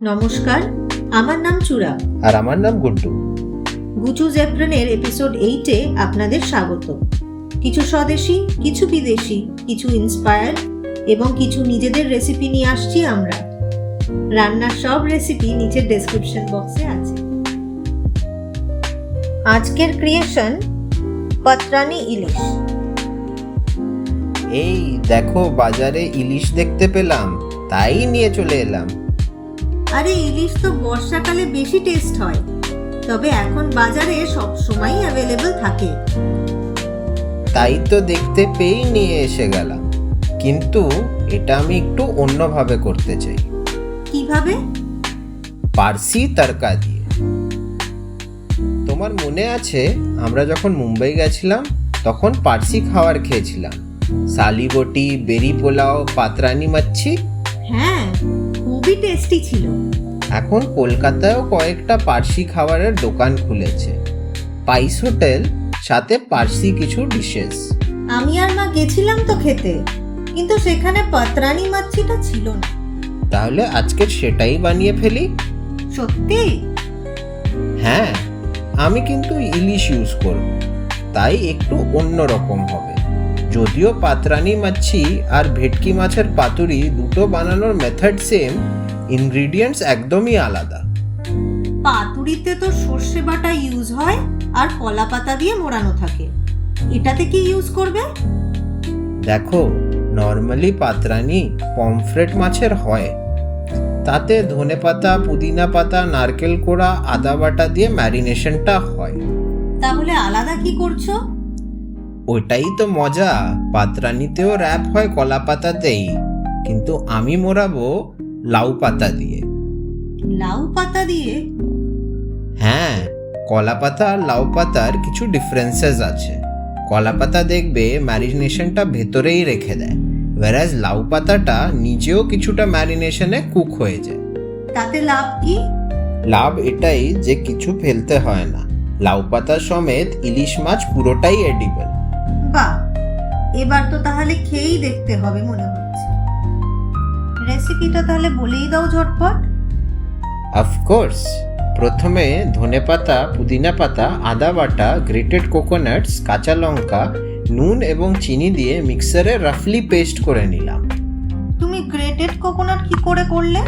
নমস্কার, আমার নাম চূড়া আর আমার নাম গুড্ডু। গুচুজ এপ্রনের এপিসোড 8-এ আপনাদের স্বাগত। কিছু স্বদেশী, কিছু বিদেশি, কিছু ইন্সপায়ার্ড এবং কিছু নিজেদের রেসিপি নিয়ে আসছি আমরা। রান্নার সব রেসিপি নিচের ডেসক্রিপশন বক্সে আছে। আজকের ক্রিয়েশন পাতরানি ইলিশ। এই দেখো, বাজারে ইলিশ দেখতে পেলাম, তাই নিয়ে চলে এলাম। আরে ইলিশ তো বর্ষাকালে বেশি টেস্ট হয়, তবে এখন বাজারে সব সময় অ্যাভেলেবল থাকে। তাই তো দেখতে পেয়েই নিয়ে এসে গেলাম, কিন্তু এটা আমি একটু অন্যভাবে করতে চাই। কিভাবে? পার্সি তড়কা দিয়ে। তোমার মনে আছে আমরা যখন মুম্বাই গেছিলাম তখন পার্সি খাবার খেয়েছিলাম, সালিবোটি, বেরি পোলাও, পাতরানি মাচ্ছি। হ্যাঁ, খুবই টেস্টি ছিল। এখন কলকাতায়ও কয়েকটা পার্সি খাবারের দোকান খুলেছে, স্পাইস হোটেল, সাথে পার্সি কিছু ডিশেস। আমি আর মা গেছিলাম তো খেতে, কিন্তু সেখানে পাতরানি মাচ্ছিটা ছিল না। তাহলে আজকে সেটাই বানিয়ে ফেলি। সত্যি? হ্যাঁ, আমি কিন্তু ইলিশ ইউজ করব, তাই একটু অন্যরকম হবে। যদিও পাতরানি মাচ্ছি আর ভেটকি মাছের পাতুরি দুটো বানানোর মেথড সেম, ইনগ্রিডিয়েন্টস একদমই আলাদা। পাতুরিতে তো সর্ষে বাটা ইউজ হয় আর কলা পাতা দিয়ে মোড়ানো থাকে, এটাতে কি ইউজ করবে? দেখো, নর্মালি পাতরানি পমফ্রেট মাছের হয়, তাতে ধনেপাতা, পুদিনা পাতা, নারকেল কোড়া, আদা বাটা দিয়ে ম্যারিনেশনটা হয়। তাহলে আলাদা কি করছো? ওইটাই তো মজা, পাতরানিতেও র্যাপ হয় কলা পাতাতেই, কিন্তু আমি মোড়াবো লাউ পাতা দিয়ে। লাউ পাতা দিয়ে? হ্যাঁ, কলা পাতা আর লাউ পাতার কিছু ডিফারেন্সেস আছে। কলা পাতা দেখবে ম্যারিনেশনটা ভেতরেই রেখে দেয়, whereas লাউ পাতাটা নিজেও কিছুটা ম্যারিনেশনে কুক হয়ে যায়। তাতে লাভ কি? লাভ এটাই যে কিছু ফেলতে হয় না, লাউ পাতা সমেত ইলিশ মাছ পুরোটাই এডিবল। বাহ, এবার তো তাহলে খেয়েই দেখতে হবে মনে হচ্ছে। রেসিপিটা তাহলে বলেই দাও ঝটপট। অফকোর্স, প্রথমে ধনেপাতা, পুদিনা পাতা, আদা বাটা, গ্রেটেড কোকোনাটস, কাঁচা লঙ্কা, নুন এবং চিনি দিয়ে মিক্সারে রাফলি পেস্ট করে নিলাম। তুমি গ্রেটেড কোকোনাট কি করে করলে?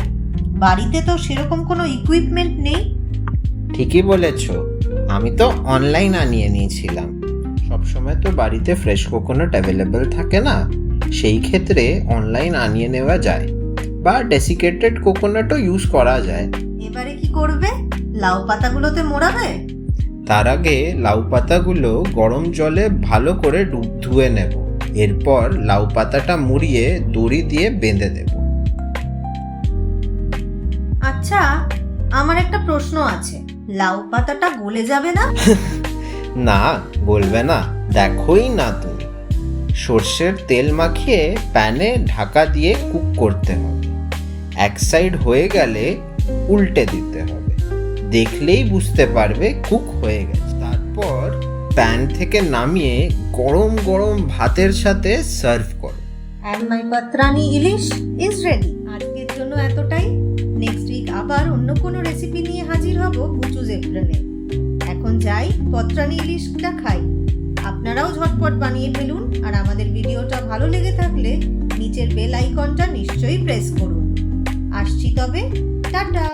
বাড়িতে তো সেরকম কোনো ইকুইপমেন্ট নেই। ঠিকই বলেছ, আমি তো অনলাইন আনিয়ে নিয়েছিলাম। সবসময় তো বাড়িতে ফ্রেশ কোকোনাট অ্যাভেলেবেল থাকে না, সেই ক্ষেত্রে অনলাইন আনিয়ে নেওয়া যায়, বা ডেসিকেটেড কোকোনাটও ইউজ করা যায়। এবারে কি করবে? লাউ পাতাগুলোতে মোড়াবে? তার আগে লাউ পাতাগুলো গরম জলে ভালো করে ধুয়ে নেব, এরপর লাউ পাতাটা মুড়িয়ে দড়ি দিয়ে বেঁধে দেব। আচ্ছা, আমার একটা প্রশ্ন আছে, লাউ পাতাটা গলে যাবে না? না, বলবে না, দেখোই না তুমি। সর্ষের তেল মাখিয়ে প্যানে ঢাকা দিয়ে কুক করতে হবে। এক সাইড হয়ে গেলে উল্টে দিতে হবে, দেখলেই বুঝতে পারবে কুক হয়ে গেছে। তারপর প্যান থেকে নামিয়ে গরম গরম ভাতের সাথে সার্ভ করো। And my পাতরানি ইলিশ ইজ রেডি। আজকের জন্য এতটাই। নেক্সট উইক আবার অন্য কোনো রেসিপি নিয়ে হাজির হব গুচুজ এপ্রনে। এখন যাই, পাতরানি ইলিশটা খাই। আপনারাও ঝটপট বানিয়ে ফেলুন, আর আমাদের ভিডিওটা ভালো লেগে থাকলে নিচের বেল আইকনটা নিশ্চয়ই প্রেস করুন। আসছি তবে, টাটা।